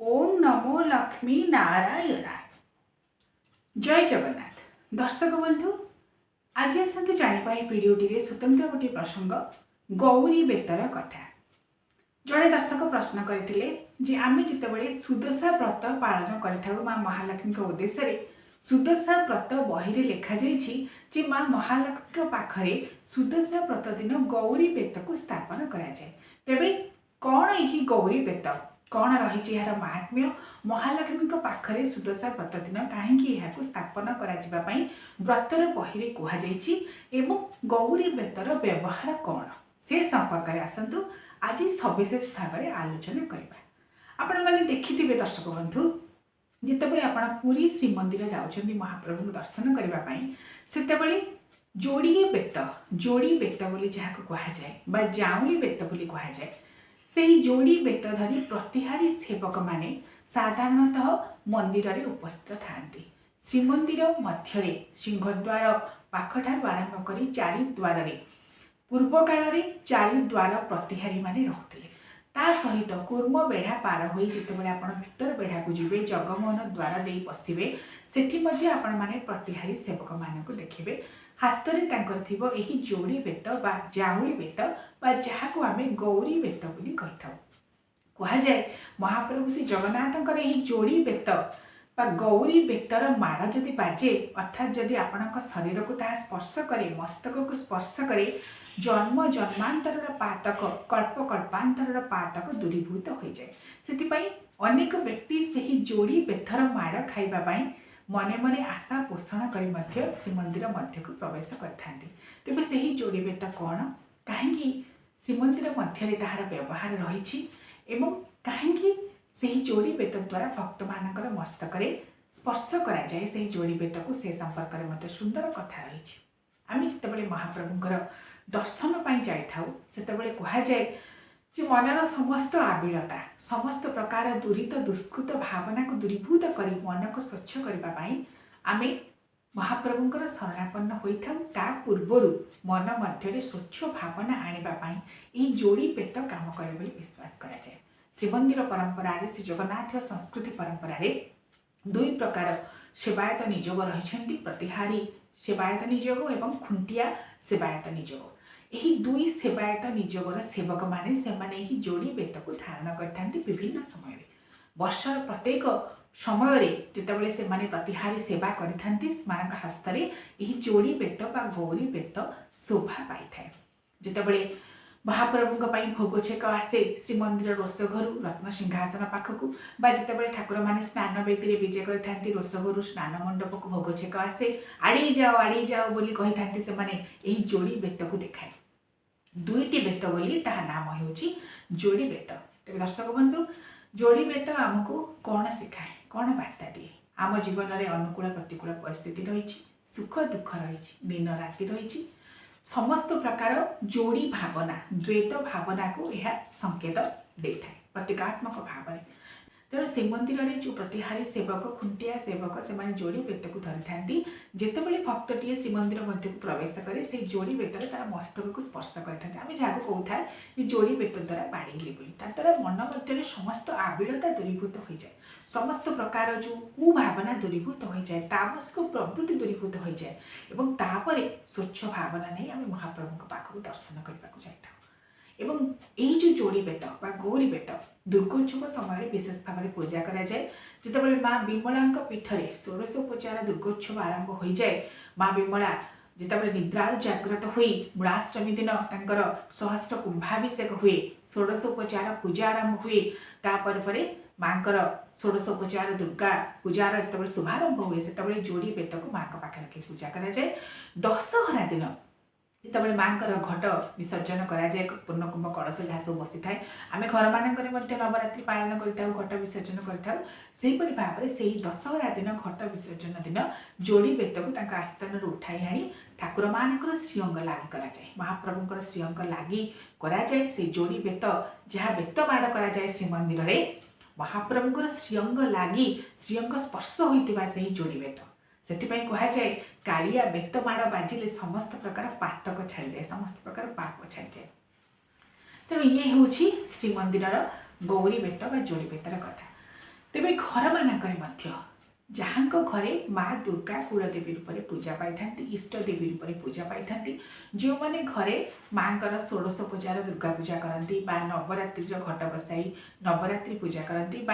ओम नमो लक्ष्मी नारायण। जय जगन्नाथ। दर्शक बंधु, आज आसतु जानिबा भिडियोटी स्वतंत्र गोटे प्रसंग गौरी बेतर कथा। जड़े दर्शक प्रश्न करते आम जिते सुदशा व्रत पालन कर माँ महालक्ष्मी उद्देश्य सुदशा व्रत बही लिखाई माँ महालक्ष्मी पाखे सुदशा व्रत दिन गौरी बेत को स्थापन कराए। तेबे कौन यही गौरी बेत, कौन रही यार महात्म्य, महालक्ष्मी पाखे सुदशा व्रत दिन कहीं स्थापन कर व्रतर बही कहुई, गौरी बेतर व्यवहार कौन से संपर्क में आसतु आज सविशेष भाव में आलोचना करवा। आपण मैंने देखिथे दर्शक बंधु, जितेबाला आपण पुरी श्रीमंदिर जाउछंती महाप्रभु दर्शन करने से जोड़ी बेत बोली जहाँ कहुए जाऊली बेत बोली कहुए, से जोड़ी बेत धरी प्रतिहारी सेवक माने साधारणतः मंदिर में उपस्थित थांती। श्रीमंदिर मध्य सिंहद्वार पाखठार आरंभ कर चारि द्वार पूर्व काल में चारि द्वार प्रतिहारी माने रहुथिले। ता सहित कूर्म बेढ़ा पार हो जितेबाला आपण भितर बेढ़ा को जीवे जगमोहन द्वार दे पशिबे, सेठी मध्ये आपण माने प्रतिहारी सेवक मानक देखिबे। हाथ में तांकर थिबो एही जोड़ी बेत बा जाऊली बेत बा जहाको आमे गौरी बेत बोली कहिथाउ। कहा जाए महाप्रभु श्री जगन्नाथंकर एही जोड़ी बेत बा गौरी बेतर माड़ जदि बाजे, अर्थात जदि आपणक शरीर को ताहा स्पर्श करे, मस्तक को स्पर्श करे, जन्म जन्मांतर पातक कल्प कल्पांतर पातक दूरीभूत हो जाए। से अनेक व्यक्ति से जोड़ी बेथर माड़ खाइबापी मने मने आशा पोषण कर श्रीमंदिर मध्य को प्रवेश करते। तेबे से जोड़ी बेत कौन, कहीं श्रीमंदिर मध्य ताहार व्यवहार रही, कहीं से जोड़ी बेत द्वारा भक्त मान मस्तक स्पर्श कराए से जोड़ी बेत को से संपर्क में सुंदर कथा रही। आम जिते महाप्रभुंर दर्शन पर जाऊ से कहुए मनर समस्त आबिलता, समस्त प्रकार दूरित दुष्कृत भावना को दूरीभूत कर मन को स्वच्छ करने आम महाप्रभुंर शरणापन्न होता पूर्वर मन मध्य स्वच्छ भावना आने जोड़ी बेत काम करे विश्वास कराए। श्रीमंदिर परंपरा श्री जगन्नाथ संस्कृति परंपरा दुई प्रकार सेवायत निजोग रही, प्रतिहारी सेवायत निजोग एवं खुंटिया सेवायत निजोग। यही दुई सेवायत निजोगर सेवक माने सेमाने ही जोड़ी बेत को धारण करते विभिन्न समय। वर्षर प्रत्येक समय जितेबाला से प्रतिहारी सेवा करते हस्त में जोड़ी बेत बा गौरी बेत शोभा पाई था। जितेबाला महाप्रभु भोग छेक आसे श्रीमंदिर रोषघर रत्न सिंहासन पाखक जितेबाला ठाकुर मैंने स्नान बेदी विजे करते रोषघर स्नान मंडप को भोग छेक आसे आड़ी जाओ बोली कही से जोड़ी बेत को देखाए। दुईटी बेत बोली ताहा नाम होउची जोड़ी बेत। तेज दर्शक बंधु, जोड़ी बेत आमको कौन शिखाए, कौन बार्ता दिए? आम जीवन में अनुकूल प्रतिकूल परिस्थिति रही, सुख दुख रही, दिन राति रही, समस्त प्रकार जोड़ी भावना द्वैत भावना को यह संकेत देता है प्रतीकात्मक भाव में। तेणु श्रीमंदिर में जो प्रतिहारी सेवक खुंटिया सेवक से जोड़ी बेत को धरी था, जितेबाला भक्तटीए श्रीमंदिर मध्य को प्रवेश करे से जोड़ी बेतर तार मस्तक को स्पर्श करते आम जहाँ को कहता जोड़ी बेत द्वारा बाड़ेली बोली द्वारा मन मध्य समस्त आबिलता दूरीभूत हो जाए, समस्त प्रकार जो कुभावना दूरीभूत हो जाए, तामसिक प्रवृत्ति दूरीभूत हो जाए और तापर स्वच्छ भावना नहीं आम महाप्रभु पाखक दर्शन करने को जाता। एवं यही जो जोड़ी बेत बा गौरी बेत दुर्गोत्सव समय विशेष भाव में पूजा कराए। जितेबाला माँ विमला पीठरे षोड़शोपचार दुर्गोत्सव आरंभ हो जाए, माँ विमला जितेबाला निद्रार जाग्रत हुई मूलाष्टमी दिन तांकर सहस्र कुंभाभिषेक हुए, षोड़शोपचार पूजा आरंभ हुए, तापर माँकर षोड़शोपचार दुर्गा पूजार जितेबाला शुभारंभ हुए से जोड़ी बेत को माँ पाखे रखी पूजा कराए। दशहरा दिन जितेबाला माँकर घट विसर्जन कराए, पूर्णकुंभ कलश जहाँ सब बसी थाए, आम घर मानक नवरात्रि पालन कर घट विसर्जन करपरी भाव में से दशहरा दिन घट विसर्जन दिन जोड़ी बेत को आस्थान उठाई आनी ठाकुर मानकर श्रीअंग लगी कराए, महाप्रभुंर श्रीअंग लगी कराए। से जोड़ी बेत जहाँ बेत माड़ कराए श्रीमंदिर में महाप्रभुंर श्रीअंग लगी श्रीअंग स्पर्श होता से जोड़ी बेत से कहुए कालिया बेत माड़ बाजिले समस्त प्रकार पातक छाड़ी जाए, समस्त प्रकार पाप छाड़ी जाए। तेणु ये हूँ श्रीमंदिर गौरी बेत बा जोड़ी बेतर कथा। तेबे घर मानक जहाँ घरे माँ दुर्गा कुलदेवी रूप में पूजा पाई इष्ट देवी रूप में पूजा पाई जो मैंने घरे माँ का 16 पूजार दुर्गा पूजा करती नवरात्रि घट बसाई नवरात्रि पूजा करती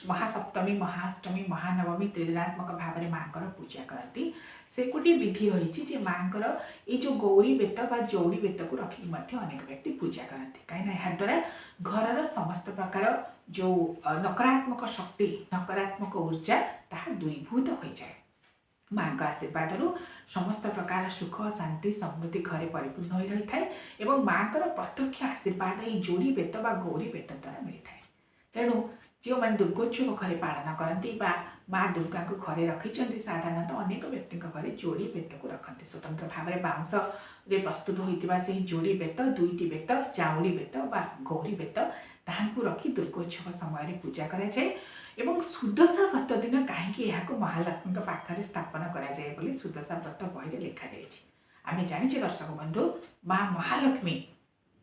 महासप्तमी महाअष्टमी महानवमी त्रिदिनात्मक भाव में माँ पूजा करती से गोटे विधि रही माँ ये जो गौरी बेत बा जौड़ी बेत को रखिक अनेक व्यक्ति पूजा करती कहीं याद्वारा घर समस्त प्रकार जो नकारात्मक शक्ति नकारात्मक ऊर्जा ताहा दूरीभूत हो जाए माँ का आशीर्वाद समस्त प्रकार सुख शांति समृद्धि घरे परिपूर्ण हो रही है एवं माँ का प्रत्यक्ष आशीर्वाद ये जोड़ी बेत बा गौरी बेत द्वारा मिलता है तेणु जो मैंने दुर्गोत्सव घरे पालन करती माँ दुर्गा को घरे रखी साधारणतः अनेक व्यक्ति घरे जोड़ी बेत को रखते स्वतंत्र भाव में बाउंश प्रस्तुत होता से जोड़ी बेत दुईटी बेत चाउड़ी बेत बा गौरी बेत ताहां रखी दुर्गोत्सव समय पूजा कराए एवं सुदशा व्रत दिन कहीं महालक्ष्मी पाखे स्थापन कराए सुदशा व्रत बही लिखा जाए आम जाने दर्शक बंधु माँ महालक्ष्मी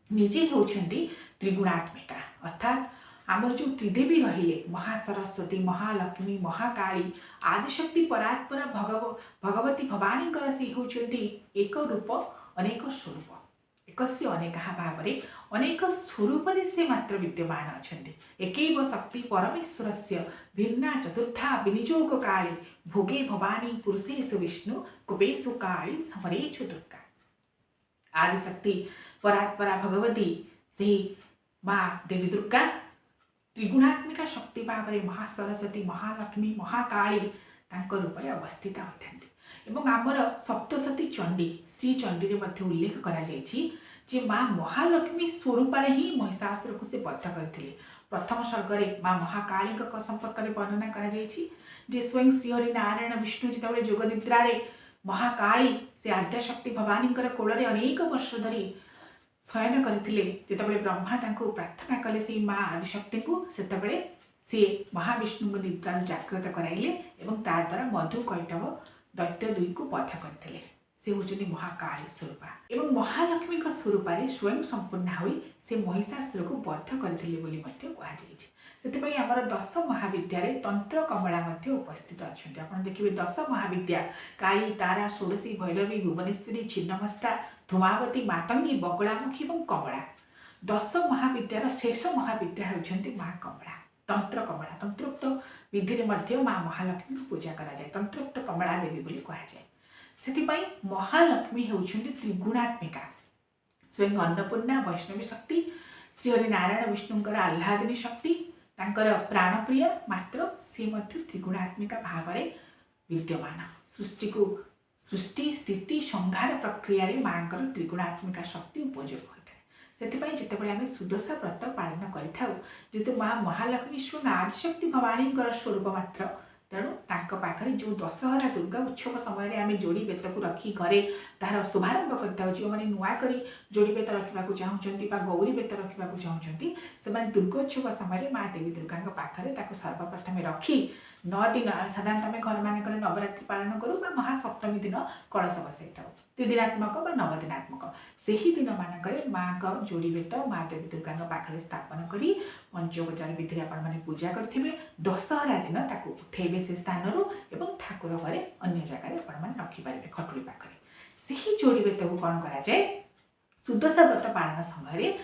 निजे होती त्रिगुणात्मिका अर्थात आमर जो त्रिदेवी रहिले महासरस्वती महालक्ष्मी महाकाली आदिशक्ति परात्परा भगवती भवानी सी होती एक रूप अनेक स्वरूप एक अनेक भाव में अनेक स्वरूप से मात्र विद्यमान अच्छा एक शक्ति परमेश्वर से भिन्ना चतुर्था विनियोग काली भोगे भवानी पुरुषेशु विष्णु कुपेशु काली समरेशु दुर्गा आदिशक्ति परात्परा भगवती से माँ देवी दुर्गा त्रिगुणात्मिका शक्ति भाव में महासरस्वती महालक्ष्मी महाकाली रूप में अवस्थित होती आमर सप्तशती चंडी श्री चंडी में उल्लेख कर माँ महालक्ष्मी स्वरूप ही महिषासुर को से बद्ध करते प्रथम सर्गरे माँ महाकाली संपर्क में वर्णना कर स्वयं श्रीहरि नारायण विष्णु जिते जोगनिद्रा महाकाली से आद्याशक्ति भवानी कोल अनेक वर्ष धरी शयन करते जितेबाला ब्रह्मा प्रार्थना कले से माँ आदिशक्ति को सेतबेले सी महाविष्णु को निद्रा जागृत कराइले एवं ता द्वारा मधु कैटव दैत्य दुई को बध करते से होती महाकाली स्वरूपा एवं महालक्ष्मी स्वरूप स्वयं संपूर्ण हो से महिषासुर को बध करते कहुई आमर 10 महाविद्यारे तंत्र कमला उपस्थित अच्छा आप देखिए 10 महाविद्या काली तारा षोडशी भैरवी भुवनेश्वरी छिन्नमस्ता धूमावती मातंगी बगुलामुखी और कमला 10 महाविद्यार शेष महाविद्या होती माँ कमला तंत्रोक्त विधि में माँ महालक्ष्मी को पूजा कराए तंत्रोक्त कमला देवी बोली कहुए से महालक्ष्मी होती त्रिगुणात्मिका स्वयं अन्नपूर्णा वैष्णवी शक्ति श्रीहरि नारायण विष्णुंकर आह्लादिनी शक्ति तांकर प्राणप्रिय मात्र से त्रिगुणात्मिका भाव में विद्यमान सृष्टि स्थिति संहार प्रक्रिया माँ त्रिगुणात्मिका शक्ति उपयोग होता है जितेबाला आम सुदशा व्रत पालन करें माँ महालक्ष्मी स्वयं आदिशक्ति भवानी स्वरूप मात्र तेणु पाखे जो दशहरा दुर्गा उत्सव समय आम जोड़ी बेत को रखी घरे तार शुभारंभ कर जो मैंने नुआ कर जोड़ी बेत रखा चाहूँगी गौरी बेत रखा चाहूँगी से दुर्गोत्सव समय माँ देवी दुर्गा पाखे सर्वप्रथम रखी 9 दिन साधारणतः आम घर मानक नवरात्रि पालन करूँ महासप्तमी दिन कलश बसई था त्रिदिनात्मक नवदिनात्मक से ही दिन मानक माँ का जोड़ी बेत माँ देवी दुर्गा पाखे स्थापन कर पंचोपचार विधि आपने पूजा करेंगे दशहरा दिन ताकू उठेबे से स्थान एवं ठाकुर घरे अन्य जगह आपने रखिपारे खटुली पाखे से ही जोड़ी बेत को कौन कराए सुदशा व्रत पालन समय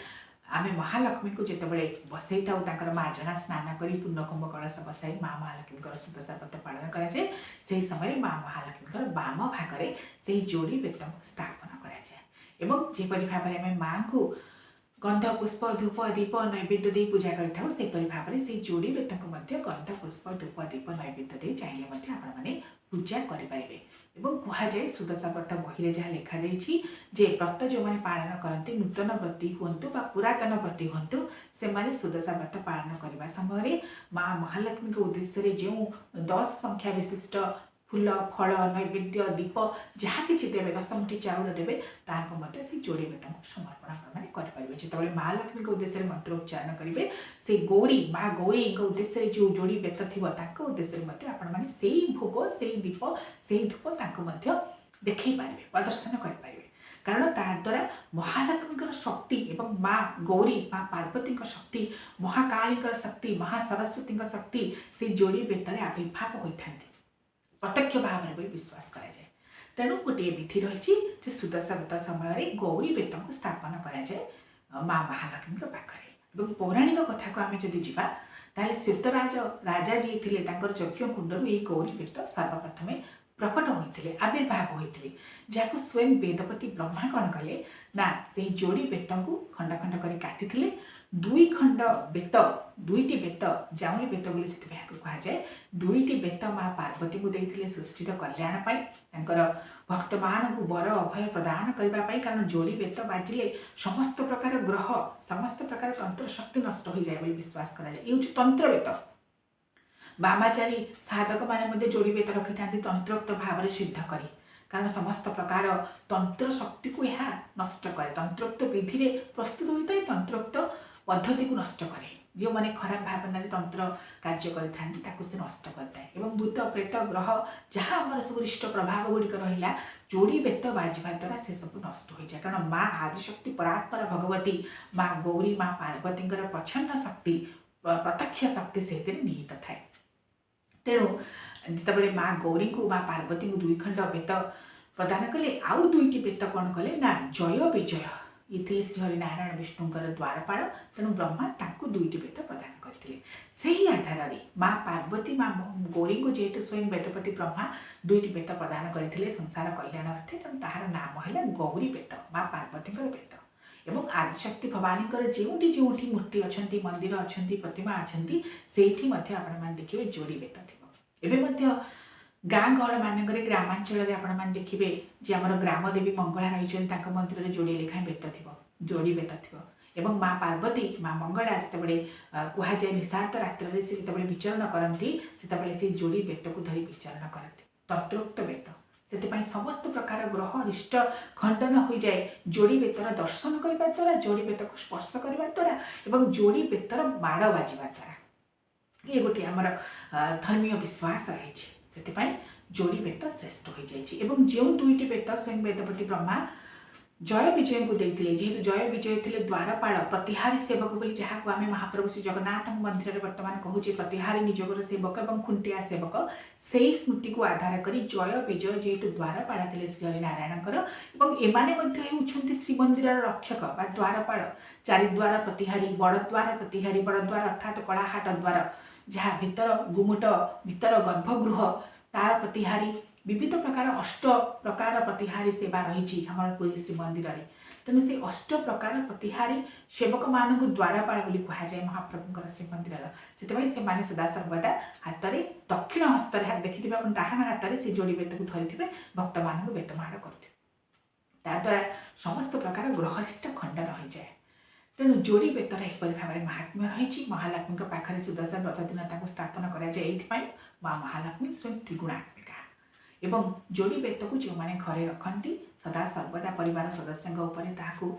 आम महालक्ष्मी को जितेबाला बसई था मार्जना स्नान कर पूर्णकुंभ कलश बसाई माँ महालक्ष्मी सुदशा व्रत पालन कराए से समय माँ महालक्ष्मी बाम भागे से जोड़ी बेत को स्थापन कराए जेपरी भाव में आम माँ को गंध पुष्प धूप दीप नैवेद्य दे पूजा करपरी भाव में से जोड़ी बेत को गंध पुष्प धूप दीप नैवेद्य दे चाहिए आपने पूजा करें कहुए सुदशा व्रत बही जहाँ लिखाई जे व्रत जो मैंने पालन करते नूतन व्रती हूँ पुरातन व्रती हूँ से सुदशा व्रत पालन करने समय माँ महालक्ष्मी के उद्देश्य जो 10 संख्या विशिष्ट फूल फल नैवेद्य दीप जहाँ कि देवे 10 मुठी चाउल देवे ताकि से जोड़ी बेत को समर्पण आपने करेंगे जिते महालक्ष्मी के उद्देश्य मंत्र उच्चारण करेंगे से गौरी माँ गौरी उद्देश्य जो जोड़ी बेत थी उद्देश्य आपने से भोग से दीप से धूप देखई पारे प्रदर्शन करें କାରଣ ତାଦ୍ୱାରା ମହାଲକ୍ଷ୍ମୀଙ୍କର ଶକ୍ତି ଏବଂ ମା ଗୌରୀ ମା ପାର୍ବତୀଙ୍କ ଶକ୍ତି ମହାକାଳୀଙ୍କର ଶକ୍ତି ମହାସରସ୍ୱତୀଙ୍କ ଶକ୍ତି ସେ ଯୋଡ଼ି ବେତରେ ଆବିର୍ଭାବ ହୋଇଥାନ୍ତି ପ୍ରତ୍ୟକ୍ଷ ଭାବରେ ବୋଲି ବିଶ୍ୱାସ କରାଯାଏ। ତେଣୁ ଗୋଟିଏ ବିଧି ରହିଛି ଯେ ସୁଦଶା ବ୍ରତ ସମୟରେ ଗୌରୀ ବେତଙ୍କୁ ସ୍ଥାପନ କରାଯାଏ ମା ମହାଲକ୍ଷ୍ମୀଙ୍କ ପାଖରେ। ଏବଂ ପୌରାଣିକ କଥାକୁ ଆମେ ଯଦି ଯିବା ତାହେଲେ ଶ୍ରୁତରାଜ ରାଜା ଯିଏ ଥିଲେ ତାଙ୍କର ଯଜ୍ଞ କୁଣ୍ଡରୁ ଏହି ଗୌରୀ ବେତ ସର୍ବପ୍ରଥମେ ପ୍ରକଟ ହୋଇଥିଲେ ଆବିର୍ଭାବ ହୋଇଥିଲେ, ଯାହାକୁ ସ୍ୱୟଂ ବେଦପତି ବ୍ରହ୍ମା କ'ଣ କଲେ ନା ସେହି ଯୋଡ଼ି ବେତଙ୍କୁ ଖଣ୍ଡ ଖଣ୍ଡ କରି କାଟିଥିଲେ। ଦୁଇ ଖଣ୍ଡ ବେତ ଦୁଇଟି ବେତ ଜାଉଁଳି ବେତ ବୋଲି ସେଥିପାଇଁ ଏହାକୁ କୁହାଯାଏ। ଦୁଇଟି ବେତ ମା ପାର୍ବତୀଙ୍କୁ ଦେଇଥିଲେ ସୃଷ୍ଟିର କଲ୍ୟାଣ ପାଇଁ, ତାଙ୍କର ଭକ୍ତମାନଙ୍କୁ ବର ଅଭୟ ପ୍ରଦାନ କରିବା ପାଇଁ। କାରଣ ଯୋଡ଼ି ବେତ ବାଜିଲେ ସମସ୍ତ ପ୍ରକାର ଗ୍ରହ ସମସ୍ତ ପ୍ରକାର ତନ୍ତ୍ର ଶକ୍ତି ନଷ୍ଟ ହୋଇଯାଏ ବୋଲି ବିଶ୍ୱାସ କରାଯାଏ। ଏ ହେଉଛି ତନ୍ତ୍ର ବେତ। ବାମାଚାରୀ ସାଧକମାନେ ମଧ୍ୟ ଯୋଡ଼ି ବେତ ରଖିଥାନ୍ତି ତନ୍ତ୍ରୋକ୍ତ ଭାବରେ ସିଦ୍ଧ କରି, କାରଣ ସମସ୍ତ ପ୍ରକାର ତନ୍ତ୍ର ଶକ୍ତିକୁ ଏହା ନଷ୍ଟ କରେ। ତନ୍ତ୍ରୋକ୍ତ ବିଧିରେ ପ୍ରସ୍ତୁତ ହୋଇଥାଏ, ତନ୍ତ୍ରୋକ୍ତ ପଦ୍ଧତିକୁ ନଷ୍ଟ କରେ। ଯେଉଁମାନେ ଖରାପ ଭାବନାରେ ତନ୍ତ୍ର କାର୍ଯ୍ୟ କରିଥାନ୍ତି ତାକୁ ସେ ନଷ୍ଟ କରିଥାଏ। ଏବଂ ଭୂତ ପ୍ରେତ ଗ୍ରହ ଯାହା ଆମର ସବୁ ରିଷ୍ଟ ପ୍ରଭାବ ଗୁଡ଼ିକ ରହିଲା ଯୋଡ଼ି ବେତ ବାଜିବା ଦ୍ୱାରା ସେସବୁ ନଷ୍ଟ ହୋଇଯାଏ। କାରଣ ମା ଆଦିଶକ୍ତି ପରାତ୍ପର ଭଗବତୀ ମା ଗୌରୀ ମା ପାର୍ବତୀଙ୍କର ପ୍ରଚ୍ଛନ୍ନ ଶକ୍ତି ପ୍ରତ୍ୟକ୍ଷ ଶକ୍ତି ସେଥିରେ ନିହିତ ଥାଏ। ତେଣୁ ଯେତେବେଳେ ମା ଗୌରୀଙ୍କୁ ମା ପାର୍ବତୀଙ୍କୁ ଦୁଇ ଖଣ୍ଡ ବେତ ପ୍ରଦାନ କଲେ, ଆଉ ଦୁଇଟି ବେତ କ'ଣ କଲେ ନା ଜୟ ବିଜୟ ଇଏ ଥିଲେ ଶ୍ରୀହରି ନାରାୟଣ ବିଷ୍ଣୁଙ୍କର ଦ୍ୱାରପାଳ। ତେଣୁ ବ୍ରହ୍ମା ତାଙ୍କୁ ଦୁଇଟି ବେତ ପ୍ରଦାନ କରିଥିଲେ। ସେହି ଆଧାରରେ ମା ପାର୍ବତୀ ମା ଗୌରୀଙ୍କୁ ଯେହେତୁ ସ୍ୱୟଂ ବେଦପତି ବ୍ରହ୍ମା ଦୁଇଟି ବେତ ପ୍ରଦାନ କରିଥିଲେ ସଂସାର କଲ୍ୟାଣ ଅର୍ଥେ, ତେଣୁ ତାହାର ନାମ ହେଲା ଗୌରୀ ବେତ ମା ପାର୍ବତୀଙ୍କର ବେତ। ଏବଂ ଆଦିଶକ୍ତି ଭବାନୀଙ୍କର ଯେଉଁଠି ଯେଉଁଠି ମୂର୍ତ୍ତି ଅଛନ୍ତି ମନ୍ଦିର ଅଛନ୍ତି ପ୍ରତିମା ଅଛନ୍ତି ସେଇଠି ମଧ୍ୟ ଆପଣମାନେ ଦେଖିବେ ଯୋଡ଼ି ବେତ ଥିବ। ଏବେ ମଧ୍ୟ ଗାଁ ଗହଳ ମାନଙ୍କରେ ଗ୍ରାମାଞ୍ଚଳରେ ଆପଣମାନେ ଦେଖିବେ ଯେ ଆମର ଗ୍ରାମ ଦେବୀ ମଙ୍ଗଳା ରହିଛନ୍ତି ତାଙ୍କ ମନ୍ଦିରରେ ଯୋଡ଼ିଏ ଲେଖାଏଁ ବେତ ଥିବ, ଯୋଡ଼ି ବେତ ଥିବ। ଏବଂ ମା ପାର୍ବତୀ ମା ମଙ୍ଗଳା ଯେତେବେଳେ କୁହାଯାଏ ନିଶାନ୍ତ ରାତ୍ରରେ ସେ ଯେତେବେଳେ ବିଚରଣ କରନ୍ତି ସେତେବେଳେ ସେ ଯୋଡ଼ି ବେତକୁ ଧରି ବିଚରଣ କରନ୍ତି, ତନ୍ତ୍ରୋକ୍ତ ବେତ। ସେଥିପାଇଁ ସମସ୍ତ ପ୍ରକାର ଗ୍ରହ ରିଷ୍ଟ ଖଣ୍ଡନ ହୋଇଯାଏ ଯୋଡ଼ି ବେତର ଦର୍ଶନ କରିବା ଦ୍ୱାରା, ଯୋଡ଼ି ବେତକୁ ସ୍ପର୍ଶ କରିବା ଦ୍ୱାରା ଏବଂ ଯୋଡ଼ି ବେତର ମାଡ଼ ବାଜିବା ଦ୍ୱାରା। ଇଏ ଗୋଟିଏ ଆମର ଧର୍ମୀୟ ବିଶ୍ୱାସ ରହିଛି। ସେଥିପାଇଁ ଯୋଡ଼ି ବେତ ଶ୍ରେଷ୍ଠ ହୋଇଯାଇଛି। ଏବଂ ଯେଉଁ ଦୁଇଟି ବେତ ସ୍ୱୟଂ ବେଦପତି ବ୍ରହ୍ମା ଜୟ ବିଜୟଙ୍କୁ ଦେଇଥିଲେ, ଯେହେତୁ ଜୟ ବିଜୟ ଥିଲେ ଦ୍ୱାରପାଳ ପ୍ରତିହାରୀ ସେବକ ବୋଲି ଯାହାକୁ ଆମେ ମହାପ୍ରଭୁ ଶ୍ରୀ ଜଗନ୍ନାଥଙ୍କ ମନ୍ଦିରରେ ବର୍ତ୍ତମାନ କହୁଛେ ପ୍ରତିହାରୀ ନିଯୋଗର ସେବକ ଏବଂ ଖୁଣ୍ଟିଆ ସେବକ, ସେହି ସ୍ମୃତିକୁ ଆଧାର କରି ଜୟ ବିଜୟ ଯେହେତୁ ଦ୍ୱାରପାଳ ଥିଲେ ଶ୍ରୀହରି ନାରାୟଣଙ୍କର ଏବଂ ଏମାନେ ମଧ୍ୟ ହେଉଛନ୍ତି ଶ୍ରୀମନ୍ଦିରର ରକ୍ଷକ ବା ଦ୍ୱାରପାଳ। ଚାରିଦ୍ୱାର ପ୍ରତିହାରୀ, ବଡ଼ଦ୍ୱାର ପ୍ରତିହାରୀ, ବଡ଼ଦ୍ୱାର ଅର୍ଥାତ୍ କଳାହାଟ ଦ୍ୱାର ଯାହା ଭିତର ଗୁମୁଟ ଭିତର ଗର୍ଭଗୃହ ତାର ପ୍ରତିହାରୀ, विविध प्रकार अष्ट प्रकार प्रतिहारी सेवा रही आम पुरी श्रीमंदिर में। तेणु से अष्ट प्रकार प्रतिहारी सेवक मान द्वारपाल कहुए महाप्रभुंर श्रीमंदिर से सदा सर्वदा हाथ में दक्षिण हस्त देखिए डाण हाथ में से जोड़ी बेत को धरी भक्त मान बेतमाड़ कर समस्त प्रकार ग्रहरिष्ट खंडन हो जाए। तेणु जोड़ी बेतर एक भाव में महात्म्य रही। महालक्ष्मी पाखे सुदशा व्रत दिन स्थापन कर माँ महालक्ष्मी स्वयं त्रिगुणात्मिका एवं जोड़ी बेत को जो मैंने घरे रखती सदा सर्वदा परिवार सदस्यों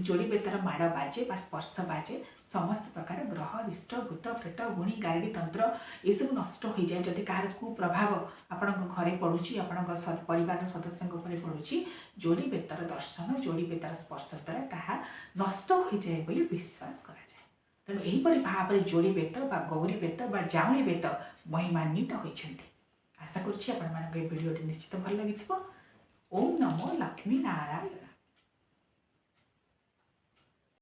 जोड़ी बेतर माड़ बाजे बा स्पर्श बाजे समस्त प्रकार ग्रह रिष्ट भूत प्रेत गुणी गारेडी तंत्र ये सब नष्ट हो जाए। जदि कहार कुप्रभाव आपण घरे पड़ुची आपण परिवार सदस्यों पड़ुची जोड़ी बेतर दर्शन जोड़ी बेतर स्पर्श द्वारा ताहा नष्ट हो जाए बोली विश्वास करा जाए। तेणु यहीपरि भाव में जोड़ी बेत बा गौरी बेत बा जाऊँली बेत महिमान्वित होइछन्ति। आशा करुछि आपण भिडियोटी निश्चित भल लगी। ओम नमो लक्ष्मी नारायण।